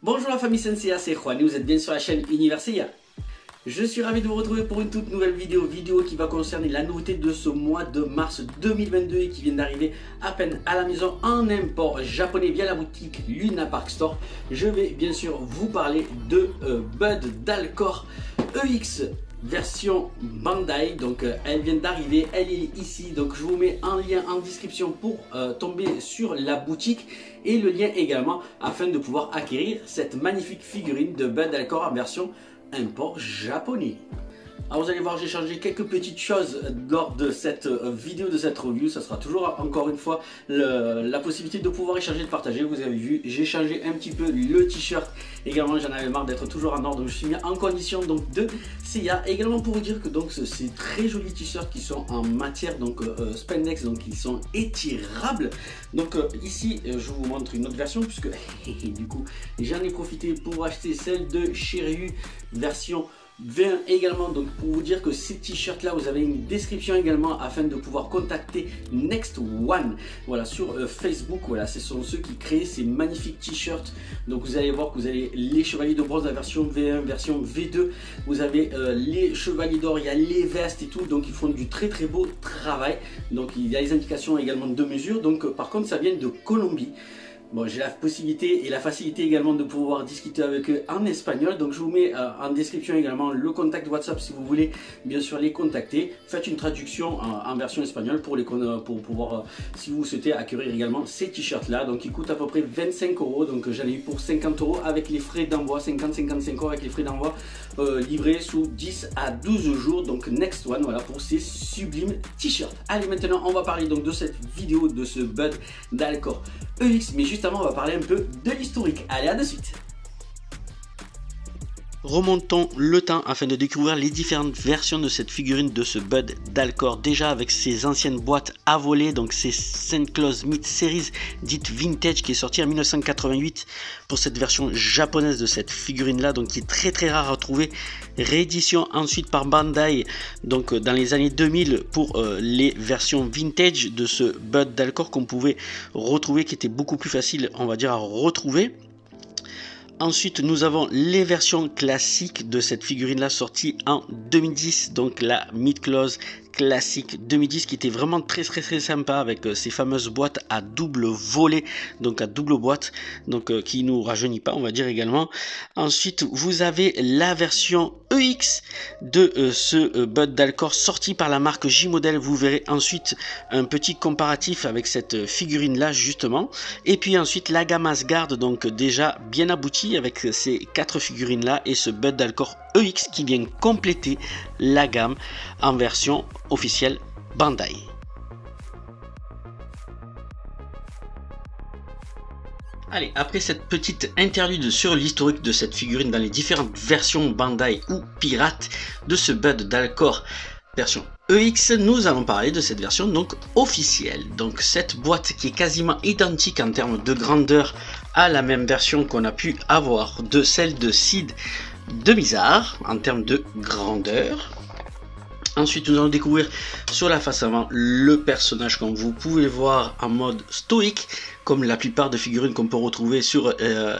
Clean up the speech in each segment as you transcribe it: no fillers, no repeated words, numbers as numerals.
Bonjour la famille Senseiya, c'est Juan et vous êtes bien sur la chaîne Univers Seiya. Je suis ravi de vous retrouver pour une toute nouvelle vidéo qui va concerner la nouveauté de ce mois de mars 2022 et qui vient d'arriver à peine à la maison en import japonais via la boutique Luna Park Store. Je vais bien sûr vous parler de Bud Dalcor EX version Bandai, donc elle vient d'arriver, elle est ici, donc je vous mets un lien en description pour tomber sur la boutique et le lien également afin de pouvoir acquérir cette magnifique figurine de Bud Dalcor en version import japonais. Alors vous allez voir, j'ai changé quelques petites choses lors de cette vidéo, de cette review. Ça sera toujours encore une fois la possibilité de pouvoir échanger, de partager. Vous avez vu, j'ai changé un petit peu le t-shirt. Également, j'en avais marre d'être toujours en ordre. Je suis mis en condition donc de Seiya. Également pour vous dire que donc ces très jolis t-shirts qui sont en matière donc spandex, donc ils sont étirables. Donc ici, je vous montre une autre version puisque du coup, j'en ai profité pour acheter celle de Shiryu version 20 également, donc pour vous dire que ces t-shirts là, vous avez une description également afin de pouvoir contacter Next One, voilà, sur Facebook. Voilà, ce sont ceux qui créent ces magnifiques t-shirts. Donc vous allez voir que vous avez les chevaliers de bronze, la version V1, version V2, vous avez les chevaliers d'or, il y a les vestes et tout, donc ils font du très beau travail. Donc il y a les indications également de mesure. Donc par contre ça vient de Colombie. Bon, j'ai la possibilité et la facilité également de pouvoir discuter avec eux en espagnol. Donc je vous mets en description également le contact WhatsApp si vous voulez bien sûr les contacter. Faites une traduction en version espagnole pour pouvoir, si vous souhaitez acquérir également ces t-shirts là. Donc ils coûtent à peu près 25 €. Donc j'en ai eu pour 50 € avec les frais d'envoi, 50-55 € avec les frais d'envoi livrés sous 10 à 12 jours. Donc Next One, voilà pour ces sublimes t-shirts. Allez, maintenant on va parler donc de cette vidéo de ce Bud Dalcor EX, mais juste avant on va parler un peu de l'historique. Allez, à de suite. Remontons le temps afin de découvrir les différentes versions de cette figurine de ce Bud Dalcor. Déjà avec ses anciennes boîtes à voler, donc c'est Saint Claus Myth Series dite vintage qui est sortie en 1988 pour cette version japonaise de cette figurine là, donc qui est très rare à trouver. Réédition ensuite par Bandai donc dans les années 2000 pour les versions vintage de ce Bud Dalcor qu'on pouvait retrouver, qui était beaucoup plus facile on va dire à retrouver. Ensuite, nous avons les versions classiques de cette figurine là sortie en 2010, donc la Myth Claus classique 2010 qui était vraiment très sympa avec ces fameuses boîtes à double volet, donc à double boîte, donc qui nous rajeunit pas on va dire également. Ensuite vous avez la version EX de ce Bud Dalcor sorti par la marque J-Model. Vous verrez ensuite un petit comparatif avec cette figurine là justement, et puis ensuite la gamme Asgard, donc déjà bien aboutie avec ces 4 figurines là et ce Bud Dalcor EX qui vient compléter la gamme en version officielle Bandai. Allez, après cette petite interlude sur l'historique de cette figurine dans les différentes versions Bandai ou pirates de ce Bud Dalcor version EX, nous allons parler de cette version donc officielle. Donc cette boîte qui est quasiment identique en termes de grandeur à la même version qu'on a pu avoir de celle de Sid de Mizar en termes de grandeur. Ensuite nous allons découvrir sur la face avant le personnage comme vous pouvez voir en mode stoïque, comme la plupart des figurines qu'on peut retrouver sur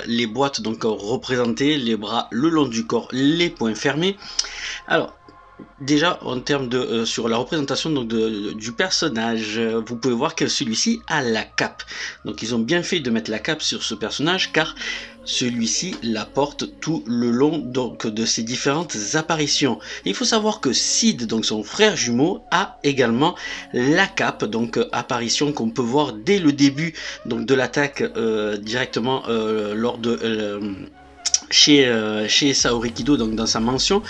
les boîtes, donc représentées, les bras le long du corps, les poings fermés. Alors déjà en termes de sur la représentation donc du personnage, vous pouvez voir que celui-ci a la cape. Donc ils ont bien fait de mettre la cape sur ce personnage car celui-ci la porte tout le long donc de ses différentes apparitions. Et il faut savoir que Sid, donc son frère jumeau, a également la cape, donc apparition qu'on peut voir dès le début donc de l'attaque directement lors de chez Saori Kido, donc dans sa mansion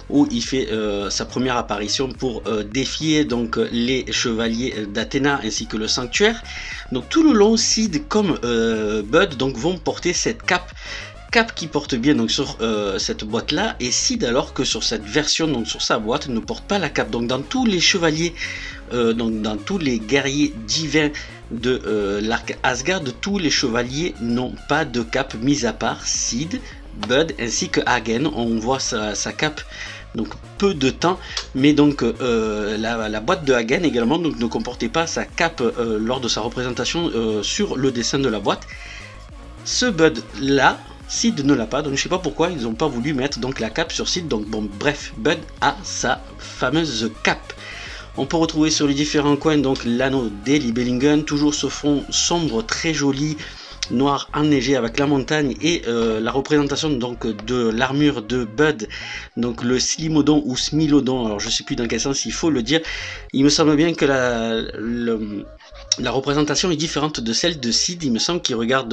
où il fait sa première apparition pour défier donc les chevaliers d'Athéna ainsi que le sanctuaire. Donc tout le long, Sid comme Bud donc vont porter cette cape qui porte bien donc sur cette boîte là, et Sid alors que sur cette version donc sur sa boîte ne porte pas la cape. Donc dans tous les chevaliers donc dans tous les guerriers divins de l'arc Asgard, tous les chevaliers n'ont pas de cape mis à part Sid, Bud ainsi que Hagen. On voit sa cape donc peu de temps, mais donc la boîte de Hagen également donc ne comportait pas sa cape lors de sa représentation sur le dessin de la boîte. Ce Bud là Sid ne l'a pas, donc je sais pas pourquoi ils n'ont pas voulu mettre donc la cape sur Sid. Donc bon, bref, Bud a sa fameuse cape. On peut retrouver sur les différents coins donc l'anneau des Libellingen, toujours ce fond sombre très joli, noir enneigé avec la montagne et la représentation donc de l'armure de Bud, donc le Slimodon ou Smilodon, alors je sais plus dans quel sens il faut le dire. Il me semble bien que la représentation est différente de celle de Sid. Il me semble qu'il regarde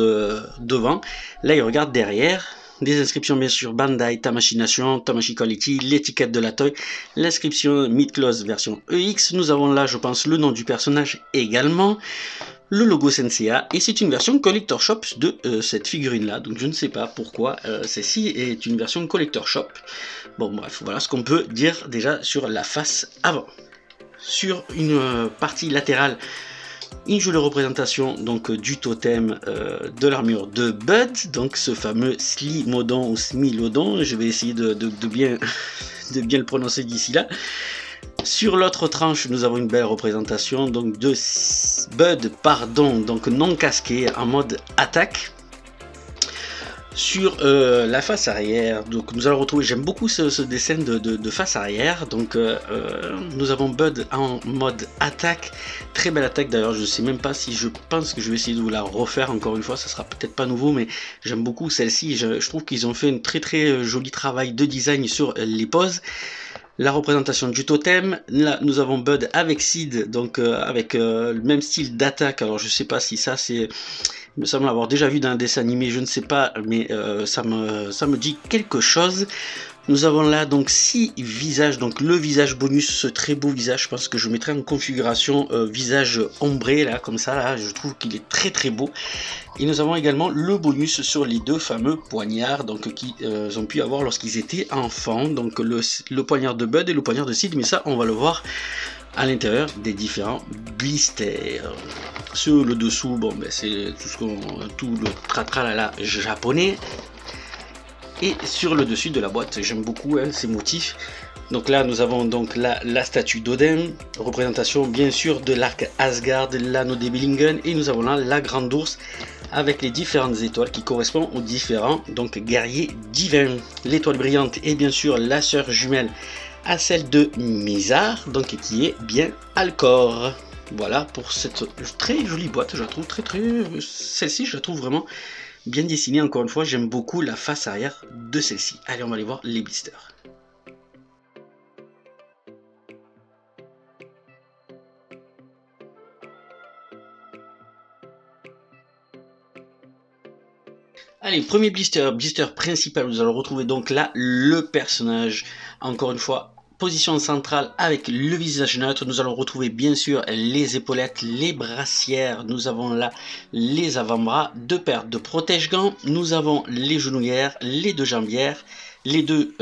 devant, là il regarde derrière. Des inscriptions bien sûr Bandai, Tamashii Nation, Tamashii Quality, l'étiquette de la toy, l'inscription Mid-Close version EX. Nous avons là je pense le nom du personnage également, le logo Senseiya, et c'est une version Collector Shop de cette figurine là, donc je ne sais pas pourquoi celle-ci est une version Collector Shop. Bon bref, voilà ce qu'on peut dire déjà sur la face avant. Sur une partie latérale, une jolie représentation donc du totem de l'armure de Bud, donc ce fameux Slimodon ou Smilodon, je vais essayer de bien le prononcer d'ici là. Sur l'autre tranche, nous avons une belle représentation donc de Bud, donc non casqué en mode attaque. Sur la face arrière, donc nous allons retrouver, j'aime beaucoup ce dessin de face arrière, donc nous avons Bud en mode attaque, très belle attaque d'ailleurs, je sais même pas si, je pense que je vais essayer de vous la refaire encore une fois, ça sera peut-être pas nouveau, mais j'aime beaucoup celle-ci, je trouve qu'ils ont fait un très joli travail de design sur les poses. La représentation du totem, là nous avons Bud avec Sid, donc avec le même style d'attaque, alors je sais pas si ça c'est... Il me semble avoir déjà vu dans un dessin animé, je ne sais pas, mais ça me dit quelque chose. Nous avons là donc 6 visages, donc le visage bonus, ce très beau visage, je pense que je mettrai en configuration visage ombré, là, comme ça, là, je trouve qu'il est très beau. Et nous avons également le bonus sur les deux fameux poignards, donc qu'ils ont pu avoir lorsqu'ils étaient enfants, donc le poignard de Bud et le poignard de Sid, mais ça, on va le voir à l'intérieur des différents blisters. Sur le dessous, bon ben c'est tout le tratralala japonais. Et sur le dessus de la boîte, j'aime beaucoup ces motifs. Donc là nous avons donc la statue d'Odin, représentation bien sûr de l'arc Asgard, l'anneau des Libellingen, et nous avons là la grande ours avec les différentes étoiles qui correspondent aux différents donc guerriers divins. L'étoile brillante est bien sûr la sœur jumelle à celle de Mizar, donc qui est bien Alcor. Voilà pour cette très jolie boîte, je la trouve celle-ci je la trouve vraiment bien dessinée. Encore une fois, j'aime beaucoup la face arrière de celle-ci. Allez, on va aller voir les blisters. Allez, premier blister principal, vous allez retrouver donc là le personnage, encore une fois, position centrale avec le visage neutre. Nous allons retrouver bien sûr les épaulettes, les brassières, nous avons là les avant-bras, deux paires de protège-gants, nous avons les genouillères, les deux jambières, les deux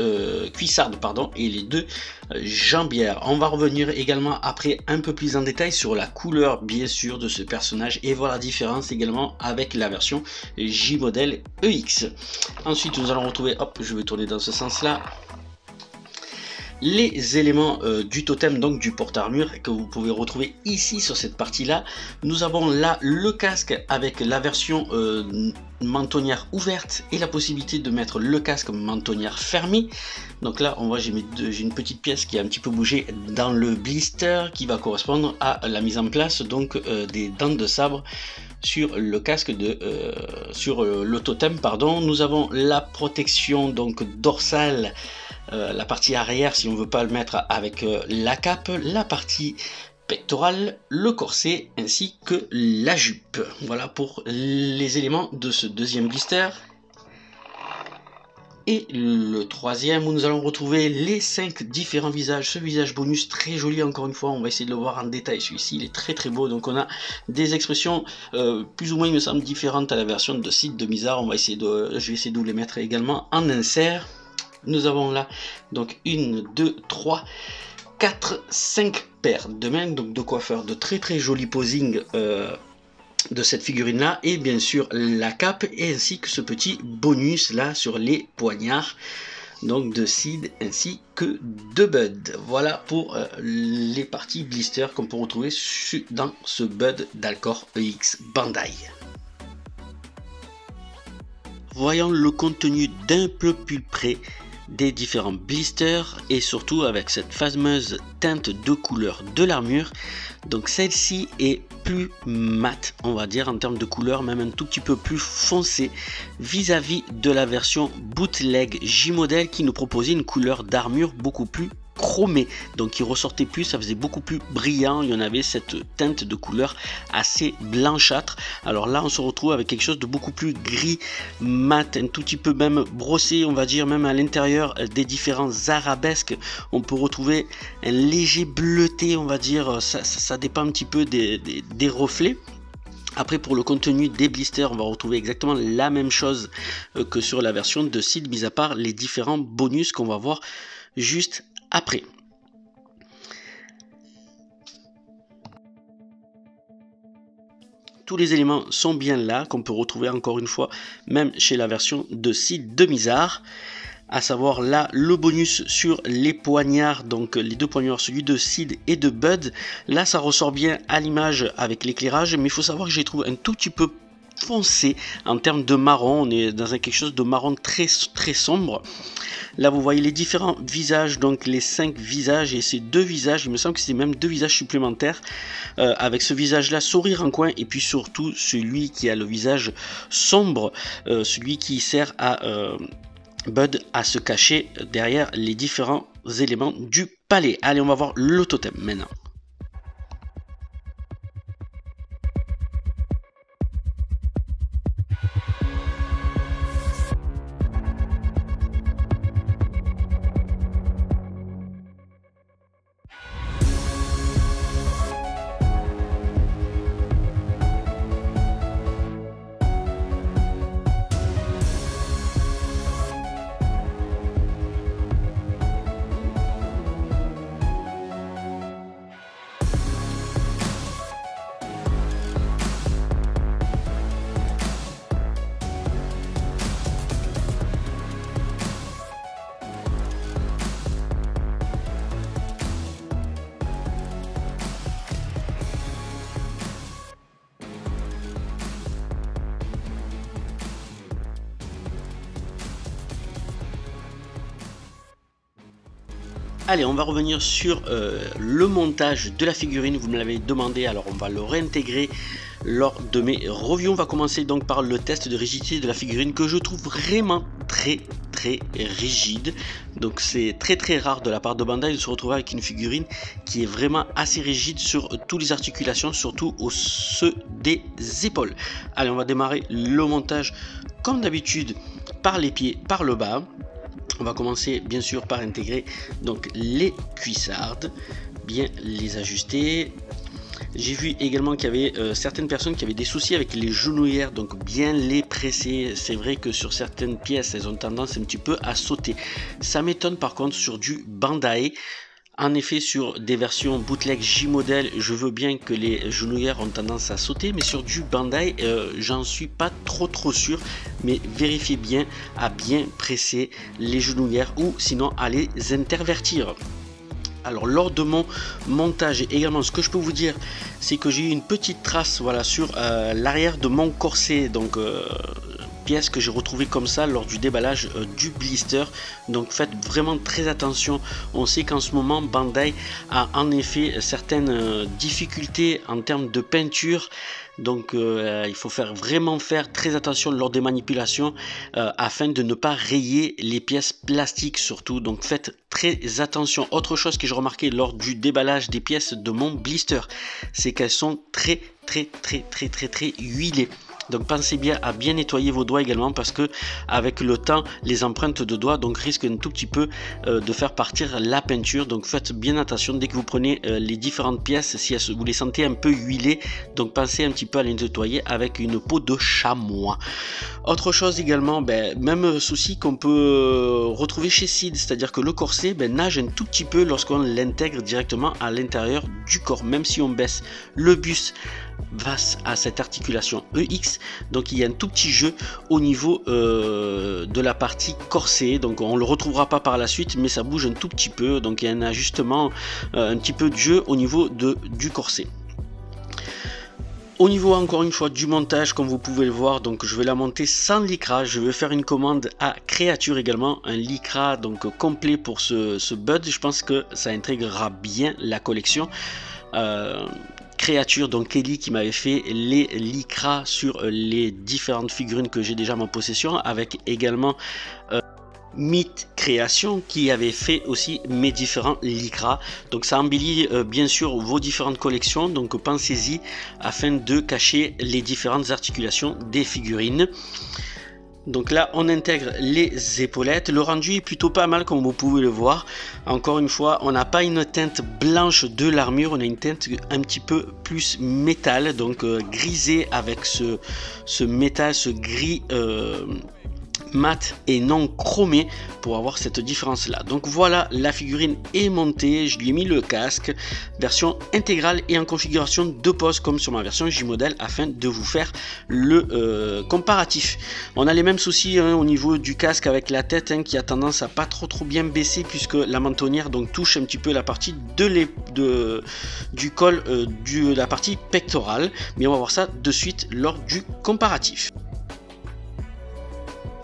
cuissardes pardon, et les deux jambières. On va revenir également après un peu plus en détail sur la couleur bien sûr de ce personnage et voir la différence également avec la version J-Model EX. Ensuite nous allons retrouver, hop, je vais tourner dans ce sens là, les éléments du totem, donc du porte-armure que vous pouvez retrouver ici sur cette partie là. Nous avons là le casque avec la version mentonnière ouverte et la possibilité de mettre le casque mentonnière fermée. Donc là on voit j'ai une petite pièce qui a un petit peu bougé dans le blister qui va correspondre à la mise en place donc des dents de sabre sur le casque sur le totem pardon. Nous avons la protection donc dorsale, la partie arrière si on veut pas le mettre avec la cape, la partie pectorale, le corset ainsi que la jupe. Voilà pour les éléments de ce deuxième blister. Et le troisième où nous allons retrouver les 5 différents visages, ce visage bonus très joli encore une fois, on va essayer de le voir en détail, celui-ci il est très beau, donc on a des expressions plus ou moins il me semble différentes à la version de Sid de Mizar, je vais essayer de vous les mettre également en insert. Nous avons là donc 1, 2, 3, 4, 5 paires de mains, donc de coiffeurs, de très joli posing de cette figurine là, et bien sûr la cape et ainsi que ce petit bonus là sur les poignards donc de Sid ainsi que de Bud. Voilà pour les parties blister qu'on peut retrouver dans ce Bud d'Alcor EX Bandai. voyons le contenu d'un peu plus près des différents blisters et surtout avec cette fameuse teinte de couleur de l'armure. Donc celle-ci est plus mat, on va dire, en termes de couleur, même un tout petit peu plus foncé vis-à-vis de la version bootleg J-Model qui nous proposait une couleur d'armure beaucoup plus chromé, donc il ressortait plus, ça faisait beaucoup plus brillant, il y en avait cette teinte de couleur assez blanchâtre. Alors là on se retrouve avec quelque chose de beaucoup plus gris mat, un tout petit peu même brossé, on va dire, même à l'intérieur des différents arabesques on peut retrouver un léger bleuté, on va dire, ça dépend un petit peu des reflets. Après, pour le contenu des blisters, on va retrouver exactement la même chose que sur la version de Seed, mis à part les différents bonus qu'on va voir juste après. Tous les éléments sont bien là, qu'on peut retrouver encore une fois même chez la version de Seed de Mizar, à savoir là le bonus sur les poignards, donc les deux poignards, celui de Seed et de Bud. Là ça ressort bien à l'image avec l'éclairage, mais il faut savoir que j'ai trouvé un tout petit peu foncé en termes de marron, on est dans quelque chose de marron très sombre. Là vous voyez les différents visages, donc les 5 visages et ces 2 visages, il me semble que c'est même 2 visages supplémentaires, avec ce visage là sourire en coin et puis surtout celui qui a le visage sombre, celui qui sert à Bud à se cacher derrière les différents éléments du palais. Allez, on va voir le totem maintenant. Allez, on va revenir sur le montage de la figurine, vous me l'avez demandé, alors on va le réintégrer lors de mes reviews. On va commencer donc par le test de rigidité de la figurine que je trouve vraiment très rigide. Donc c'est très rare de la part de Bandai de se retrouver avec une figurine qui est vraiment assez rigide sur toutes les articulations, surtout au ceux des épaules. Allez, on va démarrer le montage comme d'habitude par les pieds, par le bas. On va commencer bien sûr par intégrer donc les cuissardes, bien les ajuster. J'ai vu également qu'il y avait certaines personnes qui avaient des soucis avec les genouillères, donc bien les presser. C'est vrai que sur certaines pièces, elles ont tendance un petit peu à sauter. Ça m'étonne par contre sur du Bandai. En effet, sur des versions bootleg J-Model, je veux bien que les genouillères ont tendance à sauter, mais sur du Bandai, j'en suis pas trop sûr. Mais vérifiez bien à bien presser les genouillères ou sinon à les intervertir. Alors lors de mon montage également, ce que je peux vous dire, c'est que j'ai eu une petite trace, voilà, sur l'arrière de mon corset, donc pièce que j'ai retrouvé comme ça lors du déballage du blister. Donc faites vraiment très attention. On sait qu'en ce moment Bandai a en effet certaines difficultés en termes de peinture. Donc il faut vraiment faire très attention lors des manipulations afin de ne pas rayer les pièces plastiques surtout. Donc faites très attention. Autre chose que j'ai remarqué lors du déballage des pièces de mon blister, c'est qu'elles sont très huilées. Donc pensez bien à bien nettoyer vos doigts également, parce que avec le temps les empreintes de doigts donc risquent un tout petit peu de faire partir la peinture. Donc faites bien attention dès que vous prenez les différentes pièces, si vous les sentez un peu huilées, donc pensez un petit peu à les nettoyer avec une peau de chamois. Autre chose également, même souci qu'on peut retrouver chez Seed, c'est-à-dire que le corset nage un tout petit peu lorsqu'on l'intègre directement à l'intérieur du corps, même si on baisse le buste face à cette articulation EX. Donc il y a un tout petit jeu au niveau de la partie corset, donc on le retrouvera pas par la suite, mais ça bouge un tout petit peu, donc il y a un ajustement, un petit peu de jeu au niveau du corset. Au niveau encore une fois du montage, comme vous pouvez le voir, donc je vais la monter sans lycra. Je vais faire une commande à créature également, un lycra donc complet pour ce bud. Je pense que ça intégrera bien la collection. Créature, donc Kelly qui m'avait fait les lycra sur les différentes figurines que j'ai déjà en possession, avec également Myth Création qui avait fait aussi mes différents lycra. Donc ça embellit bien sûr vos différentes collections, donc pensez-y afin de cacher les différentes articulations des figurines. Donc là on intègre les épaulettes, le rendu est plutôt pas mal comme vous pouvez le voir. Encore une fois, on n'a pas une teinte blanche de l'armure, on a une teinte un petit peu plus métal, donc grisé avec ce métal, ce gris mat et non chromé pour avoir cette différence là. Donc voilà, la figurine est montée, je lui ai mis le casque, version intégrale et en configuration de pose comme sur ma version J-Model afin de vous faire le comparatif. On a les mêmes soucis au niveau du casque avec la tête qui a tendance à pas trop bien baisser puisque la mentonnière donc touche un petit peu la partie du col de la partie pectorale, mais on va voir ça de suite lors du comparatif.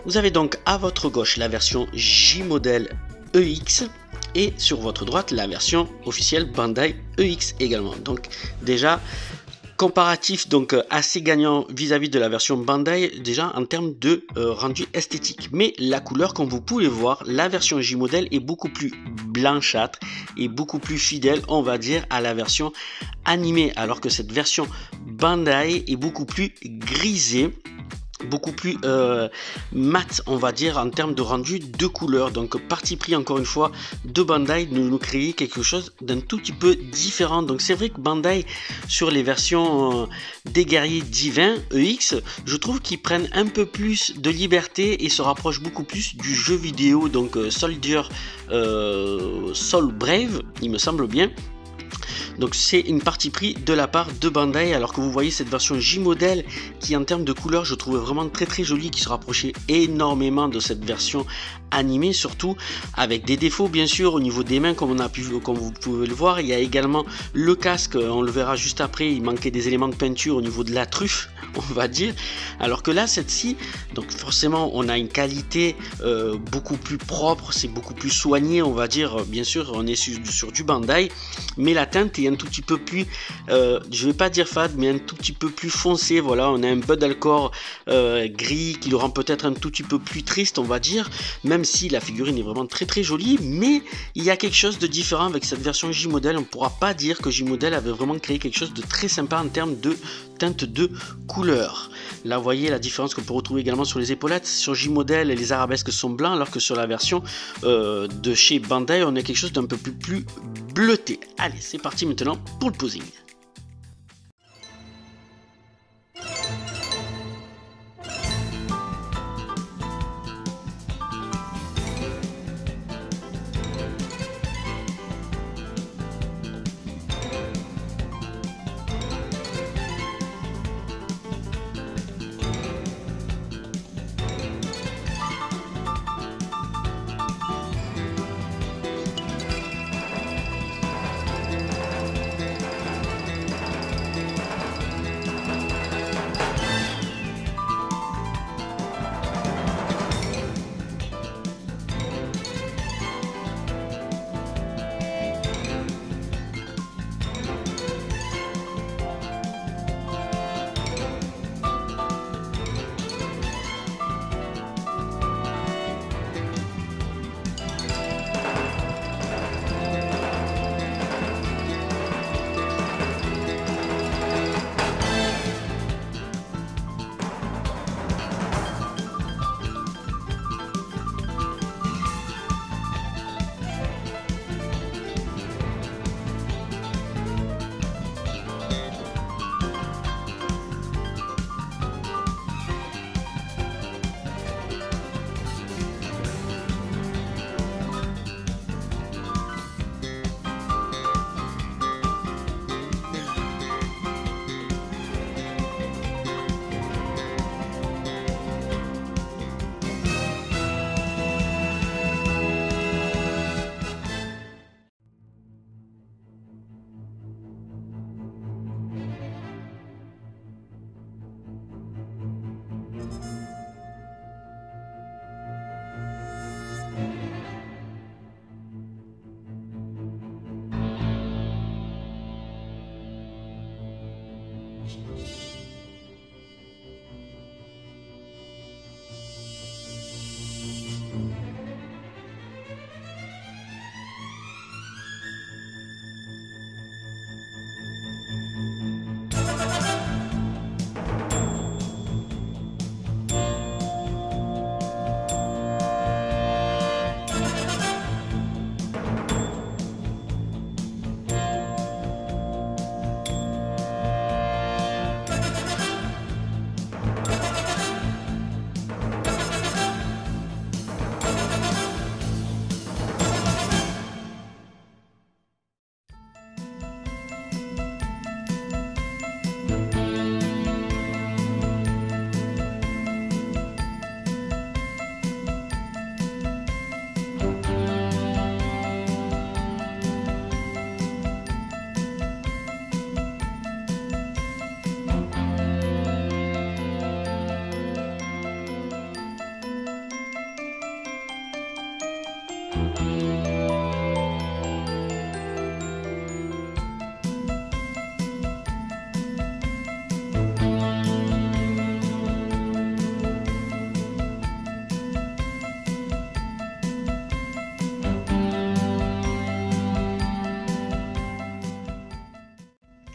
Vous avez donc à votre gauche la version J-Model EX et sur votre droite la version officielle Bandai EX également. Donc déjà comparatif donc assez gagnant vis-à-vis de la version Bandai déjà en termes de rendu esthétique. Mais la couleur, comme vous pouvez voir, la version J-Model est beaucoup plus blanchâtre et beaucoup plus fidèle, on va dire, à la version animée, alors que cette version Bandai est beaucoup plus grisée, beaucoup plus mat, on va dire, en termes de rendu de couleur. Donc parti pris encore une fois de Bandai de nous créer quelque chose d'un tout petit peu différent. Donc c'est vrai que Bandai sur les versions des guerriers divins EX, je trouve qu'ils prennent un peu plus de liberté et se rapprochent beaucoup plus du jeu vidéo, donc Soldier Soul Brave, il me semble bien. Donc c'est une partie pris de la part de Bandai, alors que vous voyez cette version J-Model qui en termes de couleur je trouvais vraiment très jolie, qui se rapprochait énormément de cette version animée, surtout avec des défauts bien sûr au niveau des mains comme vous pouvez le voir. Il y a également le casque, on le verra juste après, il manquait des éléments de peinture au niveau de la truffe on va dire, alors que là cette-ci, donc forcément on a une qualité beaucoup plus propre, c'est beaucoup plus soigné on va dire. Bien sûr on est sur du Bandai, mais la teinte est un tout petit peu plus je vais pas dire fade, mais un tout petit peu plus foncé. Voilà, on a un bud alcor gris qui le rend peut-être un tout petit peu plus triste on va dire, même si la figurine est vraiment très jolie, mais il y a quelque chose de différent avec cette version J-Model. On ne pourra pas dire que J-Model avait vraiment créé quelque chose de très sympa en termes de teinte de couleur. Là vous voyez la différence qu'on peut retrouver également sur les épaulettes. Sur J-Model les arabesques sont blancs, alors que sur la version de chez Bandai on a quelque chose d'un peu plus bleuté. Allez, c'est parti maintenant pour le posing.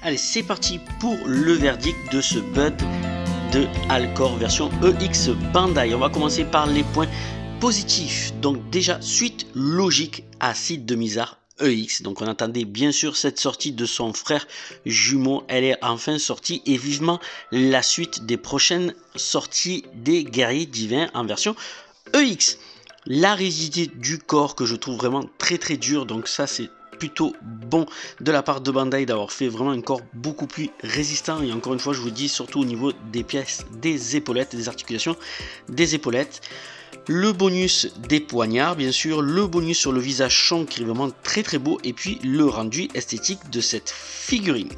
Allez, c'est parti pour le verdict de ce Bud de Alcor version EX Bandai. On va commencer par les points positifs. Donc déjà, suite logique à Sid de Mizar EX. Donc on attendait bien sûr cette sortie de son frère jumeau. Elle est enfin sortie et vivement la suite des prochaines sorties des guerriers divins en version EX. La rigidité du corps que je trouve vraiment très dur. Donc ça c'est plutôt bon de la part de Bandai d'avoir fait vraiment un corps beaucoup plus résistant. Et encore une fois je vous dis surtout au niveau des pièces des épaulettes, des articulations des épaulettes. Le bonus des poignards bien sûr, le bonus sur le visage son qui est vraiment très beau et puis le rendu esthétique de cette figurine.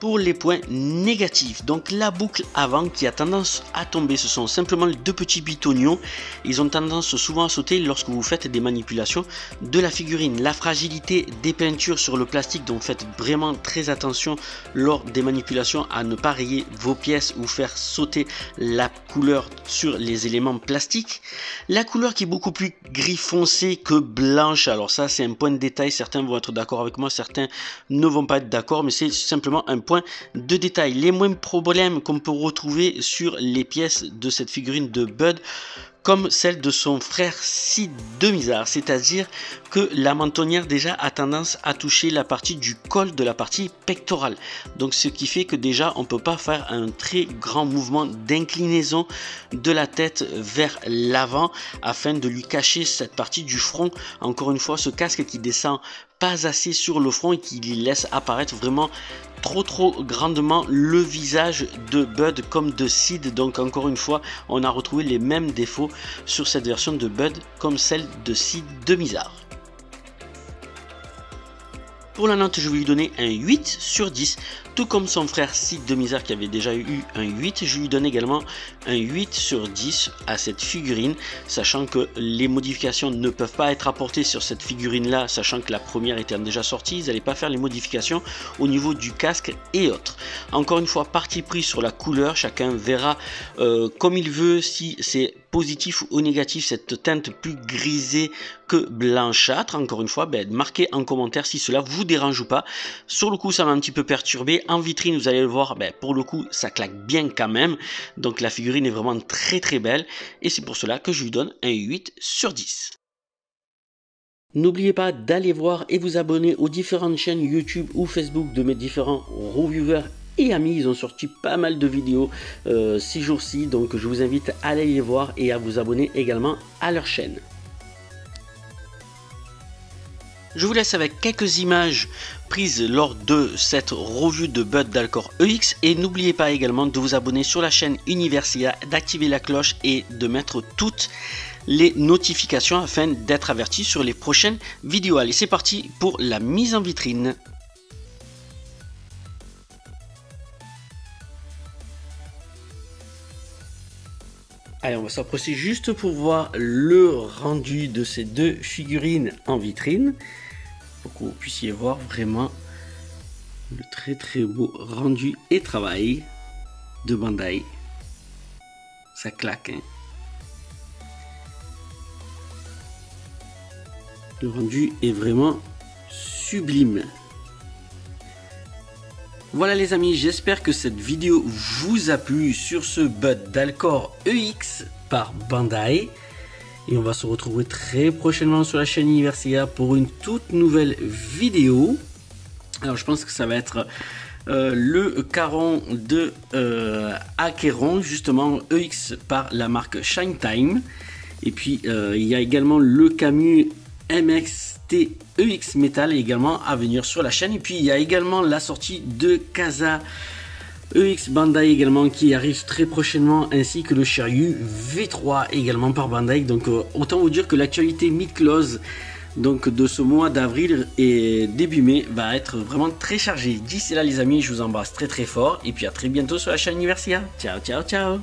Pour les points négatifs, donc la boucle avant qui a tendance à tomber, ce sont simplement les deux petits bitognons. Ils ont tendance souvent à sauter lorsque vous faites des manipulations de la figurine. La fragilité des peintures sur le plastique, donc faites vraiment très attention lors des manipulations à ne pas rayer vos pièces ou faire sauter la couleur sur les éléments plastiques. La couleur qui est beaucoup plus gris foncé que blanche, alors ça c'est un point de détail, certains vont être d'accord avec moi, certains ne vont pas être d'accord, mais c'est simplement un point de détail. Les moins problèmes qu'on peut retrouver sur les pièces de cette figurine de Bud, comme celle de son frère Sid de Mizar, c'est-à-dire que la mentonnière déjà a tendance à toucher la partie du col de la partie pectorale. Donc ce qui fait que déjà on peut pas faire un très grand mouvement d'inclinaison de la tête vers l'avant afin de lui cacher cette partie du front. Encore une fois, ce casque qui descend pas assez sur le front et qui laisse apparaître vraiment trop grandement le visage de Bud comme de Sid. Donc encore une fois on a retrouvé les mêmes défauts sur cette version de Bud comme celle de Sid de Mizar. Pour la note, je vais lui donner un 8 sur 10, tout comme son frère Sid de Mizar qui avait déjà eu un 8, je lui donne également un 8 sur 10 à cette figurine, sachant que les modifications ne peuvent pas être apportées sur cette figurine là, sachant que la première était déjà sortie, ils n'allaient pas faire les modifications au niveau du casque et autres. Encore une fois, parti pris sur la couleur, chacun verra comme il veut si c'est positif ou négatif cette teinte plus grisée que blanchâtre. Encore une fois, marquez en commentaire si cela vous dérange ou pas. Sur le coup ça m'a un petit peu perturbé, en vitrine vous allez le voir, pour le coup ça claque bien quand même, donc la figurine est vraiment très belle et c'est pour cela que je lui donne un 8 sur 10. N'oubliez pas d'aller voir et vous abonner aux différentes chaînes YouTube ou Facebook de mes différents reviewers et amis. Ils ont sorti pas mal de vidéos ces jours-ci, donc je vous invite à aller les voir et à vous abonner également à leur chaîne. Je vous laisse avec quelques images prises lors de cette revue de Bud d'Alcor EX et n'oubliez pas également de vous abonner sur la chaîne Universia, d'activer la cloche et de mettre toutes les notifications afin d'être averti sur les prochaines vidéos. Allez, c'est parti pour la mise en vitrine. Allez, on va s'approcher juste pour voir le rendu de ces deux figurines en vitrine, pour que vous puissiez voir vraiment le très beau rendu et travail de Bandai. Ça claque, hein. Le rendu est vraiment sublime. Voilà les amis, j'espère que cette vidéo vous a plu sur ce Bud d'Alcor EX par Bandai. Et on va se retrouver très prochainement sur la chaîne Universia pour une toute nouvelle vidéo. Alors je pense que ça va être le caron de Acheron, justement EX par la marque Shine Time. Et puis il y a également le Camus MXT EX Metal également à venir sur la chaîne. Et puis il y a également la sortie de Casa EX Bandai également qui arrive très prochainement, ainsi que le Shiryu V3 également par Bandai. Donc autant vous dire que l'actualité mid-close donc de ce mois d'avril et début mai va être vraiment très chargée. D'ici là les amis, je vous embrasse très fort et puis à très bientôt sur la chaîne Universia. Ciao ciao ciao.